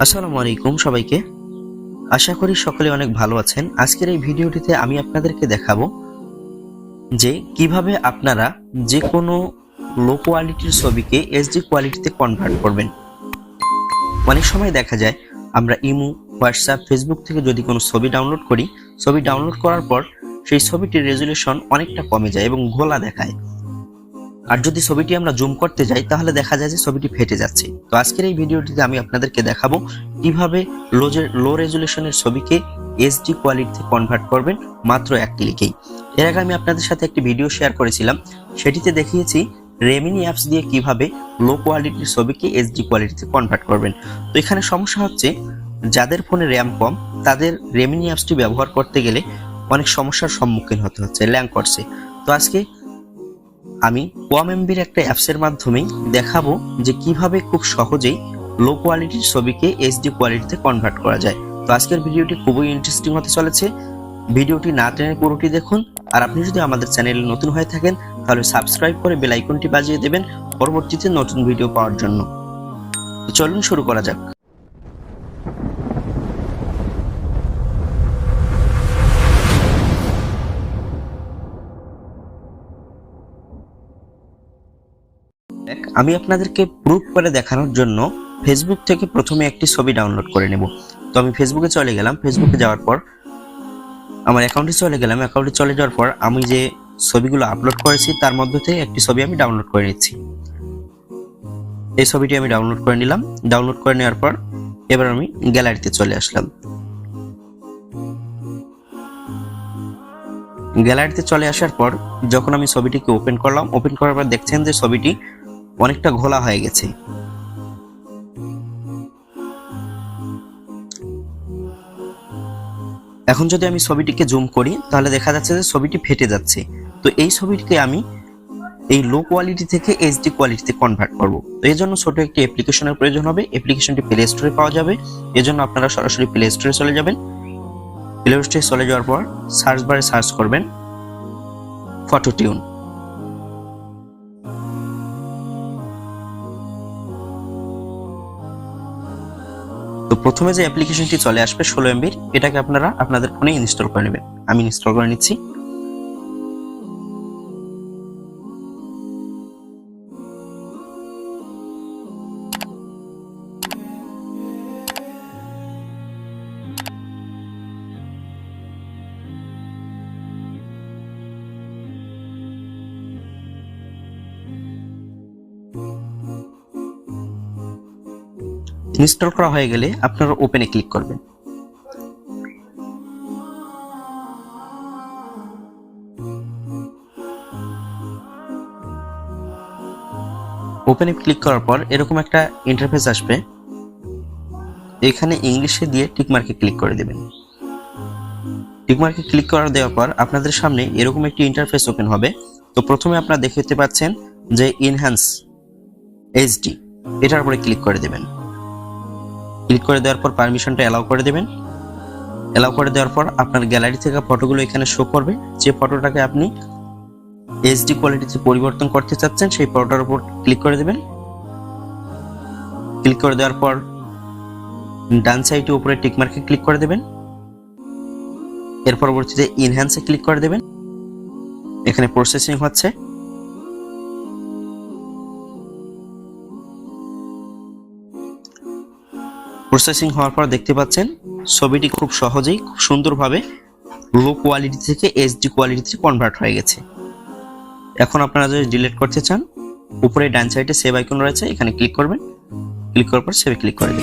আসসালামু আলাইকুম সবাইকে। আশা করি সকলে অনেক ভালো আছেন। আজকের এই ভিডিওটিতে আমি আপনাদেরকে দেখাবো যে কিভাবে আপনারা যে কোনো লো কোয়ালিটির ছবিকে এইচডি কোয়ালিটিতে কনভার্ট করবেন। অনেক সময় দেখা যায় আমরা ইমো, হোয়াটসঅ্যাপ, ফেসবুক থেকে যদি কোনো ছবি ডাউনলোড করি, ছবি ডাউনলোড করার পর সেই ছবিটির রেজুলেশন অনেকটা কমে যায় এবং ঘোলা দেখায়। আর যদি ছবিটি আমরা জুম করতে যাই তাহলে দেখা যায় যে ছবিটি ফেটে যাচ্ছে। তো আজকের এই ভিডিওটিতে আমি আপনাদেরকে দেখাবো কিভাবে লো রেজুলেশনের ছবিকে এইচডি কোয়ালিটিতে কনভার্ট করবেন মাত্র এক ক্লিকেই। এর আগে আমি আপনাদের সাথে একটি ভিডিও শেয়ার করেছিলাম, সেটিতে দেখিয়েছি রেমিনি অ্যাপস দিয়ে কিভাবে লো কোয়ালিটির ছবিকে এইচডি কোয়ালিটিতে কনভার্ট করবেন। তো এখানে সমস্যা হচ্ছে যাদের ফোনে র্যাম কম তাদের রেমিনি অ্যাপসটি ব্যবহার করতে গেলে অনেক সমস্যার সম্মুখীন হতে হচ্ছে, ল্যাং করছে। তো আজকে আমি কম এমবির একটা অ্যাপসের মাধ্যমে দেখাবো যে কিভাবে খুব সহজেই লো কোয়ালিটির ছবিকে এইচডি কোয়ালিটিতে কনভার্ট করা যায়। তো আজকের ভিডিওটি খুবই ইন্টারেস্টিং হতে চলেছে, ভিডিওটি না টেনে পুরোটি দেখুন। আর আপনি যদি আমাদের চ্যানেলে নতুন হয়ে থাকেন তাহলে সাবস্ক্রাইব করে বেল আইকনটি বাজিয়ে দেবেন পরবর্তীতে নতুন ভিডিও পাওয়ার জন্য। তো চলুন শুরু করা যাক। আমি আপনাদেরকে প্রুফ করে দেখানোর জন্য ফেসবুক থেকে প্রথমে একটি ছবি ডাউনলোড করে নেব। তো আমি ফেসবুকে চলে গেলাম। ফেসবুকে যাওয়ার পর আমার অ্যাকাউন্টে চলে গেলাম। অ্যাকাউন্টে চলে যাওয়ার পর আমি যে ছবিগুলো আপলোড করেছি তার মধ্যে থেকে একটি ছবি আমি ডাউনলোড করে নিচ্ছি। এই ছবিটি আমি ডাউনলোড করে নিলাম। ডাউনলোড করে নেওয়ার পর এবার আমি গ্যালারিতে চলে আসলাম। গ্যালারিতে চলে আসার পর যখন আমি ছবিটিকে ওপেন করলাম, ওপেন করার পর দেখছেন যে ছবিটি অনেকটা ঘোলা হয়ে গেছে। এখন যদি আমি ছবিটিকে জুম করি তাহলে দেখা যাচ্ছে যে ছবিটি ফেটে যাচ্ছে। তো এই ছবিটিকে আমি এই লো কোয়ালিটি থেকে এইচডি কোয়ালিটিতে কনভার্ট করব। তো এর জন্য ছোট একটি অ্যাপ্লিকেশনের প্রয়োজন হবে। অ্যাপ্লিকেশনটি প্লে স্টোরে পাওয়া যাবে। এজন্য আপনারা সরাসরি প্লে স্টোরে চলে যাবেন। প্লে স্টোরে চলে যাওয়ার পর সার্চ বারে সার্চ করবেন ফটো টিউন। তো প্রথমে যে অ্যাপ্লিকেশনটি চলে আসবে 16 এমবির, এটাকে আপনারা আপনাদের ফোনে ইনস্টল করে নেবেন। আমি ইনস্টল করে নিচ্ছি। ইনস্টল করা হয়ে গেলে আপনারা ওপেনে ক্লিক করবেন। ওপেনে ক্লিক করার পর এরকম একটা ইন্টারফেস আসবে। এখানে ইংলিশে দিয়ে টিকমার্কে ক্লিক করে দেবেন। টিকমার্কে ক্লিক করে দেওয়ার পর আপনাদের সামনে এরকম একটি ইন্টারফেস ওপেন হবে। তো প্রথমে আপনারা দেখতে পাচ্ছেন যে এনহ্যান্স এইচডি, এটার উপরে ক্লিক করে দেবেন। ক্লিক করে দেওয়ার পর পারমিশনটা অ্যালাউ করে দেবেন। অ্যালাউ করে দেওয়ার পর আপনার গ্যালারি থেকে ফটোগুলো এখানে শো করবে। যে ফটোটাকে আপনি এইচডি কোয়ালিটিতে পরিবর্তন করতে চাচ্ছেন সেই ফটোটার উপর ক্লিক করে দেবেন। ক্লিক করে দেওয়ার পর ডান সাইডে উপরে টিকমার্কে ক্লিক করে দেবেন। এর পরবর্তীতে ইনহ্যান্সে ক্লিক করে দেবেন। এখানে প্রসেসিং হচ্ছে। প্রসেসিং হওয়ার পর দেখতে পাচ্ছেন ছবিটি খুব সহজেই খুব সুন্দরভাবে লো কোয়ালিটি থেকে এইচডি কোয়ালিটিতে কনভার্ট হয়ে গেছে। এখন আপনারা যদি ডিলিট করতে চান উপরে ডান সাইডে সেভ আইকন রয়েছে, এখানে ক্লিক করবেন। ক্লিক করার পর সেভে ক্লিক করে দেবেন।